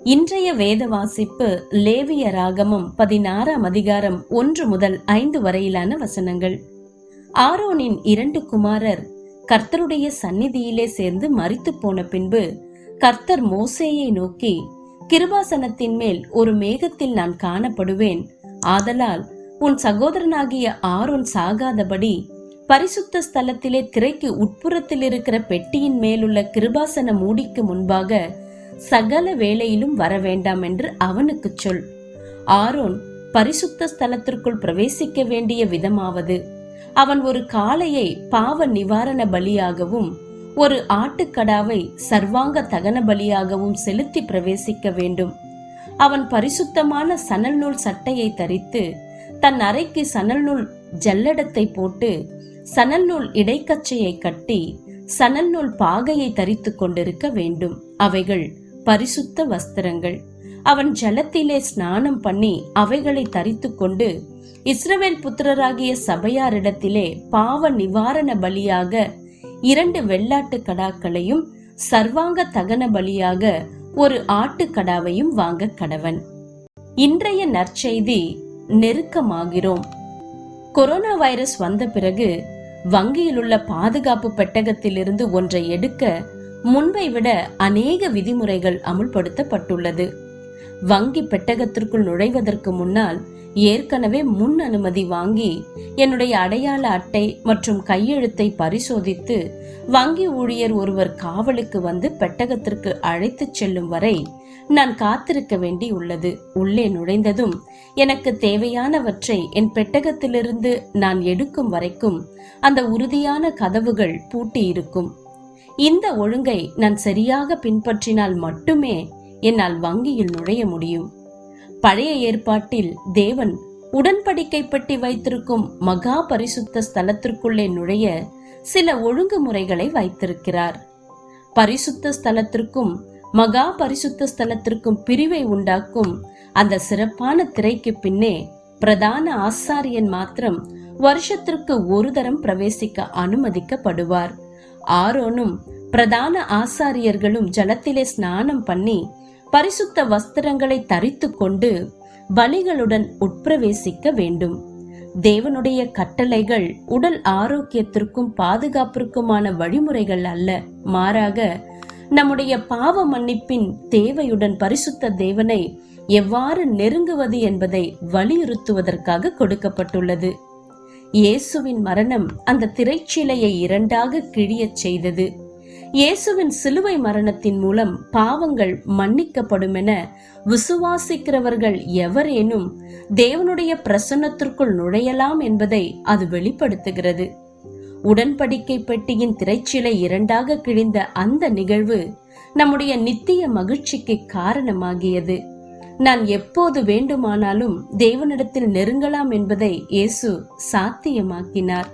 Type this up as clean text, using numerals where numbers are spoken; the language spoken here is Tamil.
இன்றைய வேத வாசிப்பு லேவியராகமம் 16ஆம் அதிகாரம் 1 முதல் 5 வரையிலான வசனங்கள். ஆரோனின் 2 குமாரர் கர்த்தருடைய சந்நிதியிலே சேர்ந்து மரித்து போன பின்பு கர்த்தர் மோசேயை நோக்கி, கிருபாசனத்தின் மேல் ஒரு மேகத்தில் நான் காணப்படுவேன். ஆதலால் உன் சகோதரனாகிய ஆரோன் சாகாதபடி பரிசுத்த ஸ்தலத்திலே திரைக்கு உட்புறத்தில் இருக்கிற பெட்டியின் மேலுள்ள கிருபாசன மூடிக்கு முன்பாக சகல வேளையிலும் வர வேண்டாம் என்று அவனுக்கு சொல். ஆரோன் பரிசுத்த ஸ்தலத்திற்குள் பிரவேசிக்க வேண்டிய விதமாவது, அவன் ஒரு காளையை பாவ நிவாரண பலியாகவும் ஒரு ஆட்டுக்கடாவை சர்வாங்க தகன பலியாகவும் செலுத்தி பிரவேசிக்க வேண்டும். அவன் பரிசுத்தமான சணல் நூல் சட்டையை தரித்து தன் அறைக்கு சணல் நூல் ஜல்லடத்தை போட்டு சணல் நூல் இடைக்கச்சையை கட்டி சணல் நூல் பாகையை தரித்து கொண்டிருக்க வேண்டும். அவைகள் பரிசுத்த வஸ்திரங்கள். அவன் ஜலத்திலே ஸ்நானம் பண்ணி அவைகளை தரித்து கொண்டு இஸ்ரவேல் புத்திரராகிய சபையாரிடத்திலே பாவ நிவாரண பலியாக 2 வெள்ளாட்டு கடாக்களையும் சர்வாங்க தகன பலியாக ஒரு ஆட்டுக்கடாவையும் வாங்க கடவன். இன்றைய நற்செய்தி, நெருக்கமாகிறோம். கொரோனா வைரஸ் வந்த பிறகு வங்கியில் உள்ள பாதுகாப்பு பெட்டகத்திலிருந்து ஒன்றை எடுக்க முன்பை விட அநேக விதிமுறைகள் அமுல்படுத்தப்பட்டுள்ளது. வங்கி பெட்டகத்திற்குள் நுழைவதற்கு முன்னால் ஏற்கனவே முன் அனுமதி வாங்கி என்னுடைய அடையாள அட்டை மற்றும் கையெழுத்தை பரிசோதித்து வங்கி ஊழியர் ஒருவர் காவலுக்கு வந்து பெட்டகத்திற்கு அழைத்து செல்லும் வரை நான் காத்திருக்க வேண்டி உள்ளது. உள்ளே நுழைந்ததும் எனக்கு தேவையானவற்றை என் பெட்டகத்திலிருந்து நான் எடுக்கும் வரைக்கும் அந்த உறுதியான கதவுகள் பூட்டி இருக்கும். இந்த ஒழுங்கை நான் சரியாக பின்பற்றினால் மட்டுமே என்னால் வங்கியில் நுழைய முடியும். பழைய ஏற்பாட்டில் தேவன் உடன்படிக்கை பெட்டி வைத்திருக்கும் மகா பரிசுத்த ஸ்தலத்திற்குள்ளே நுழைய சில ஒழுங்குமுறைகளை வைத்திருக்கிறார். பரிசுத்த ஸ்தலத்திற்கும் மகா பரிசுத்த ஸ்தலத்திற்கும் பிரிவை உண்டாக்கும் அந்த சிறப்பான திரைக்கு பின்னே பிரதான ஆசாரியன் மாத்திரம் வருஷத்திற்கு ஒரு தரம் பிரவேசிக்க அனுமதிக்கப்படுவார். ஆரோனும் பிரதான ஆசாரியர்களும் ஜலத்திலே ஸ்நானம் பண்ணி பரிசுத்த வஸ்திரங்களை தரித்து கொண்டு பலிகளுடன் உட்பிரவேசிக்க வேண்டும். தேவனுடைய கட்டளைகள் உடல் ஆரோக்கியத்திற்கும் பாதுகாப்பிற்குமான வழிமுறைகள் அல்ல, மாறாக நம்முடைய பாவ மன்னிப்பின் தேவையுடன் பரிசுத்த தேவனை எவ்வாறு நெருங்குவது என்பதை வலியுறுத்துவதற்காக கொடுக்கப்பட்டுள்ளது. இயேசுவின் மரணம் அந்த திரைச்சீலையை 2ஆக கிழியச் செய்தது. இயேசுவின் சிலுவை மரணத்தின் மூலம் பாவங்கள் மன்னிக்கப்படும் என விசுவாசிக்கிறவர்கள் எவரேனும் தேவனுடைய பிரசன்னத்திற்குள் நுழையலாம் என்பதை அது வெளிப்படுத்துகிறது. உடன்படிக்கை பெட்டியின் திரைச்சீலை 2ஆக கிழிந்த அந்த நிகழ்வு நம்முடைய நித்திய மகிழ்ச்சிக்கு காரணமாகியது. நான் எப்போது வேண்டுமானாலும் தேவனிடத்தில் நெருங்கலாம் என்பதை இயேசு சாத்தியமாக்கினார்.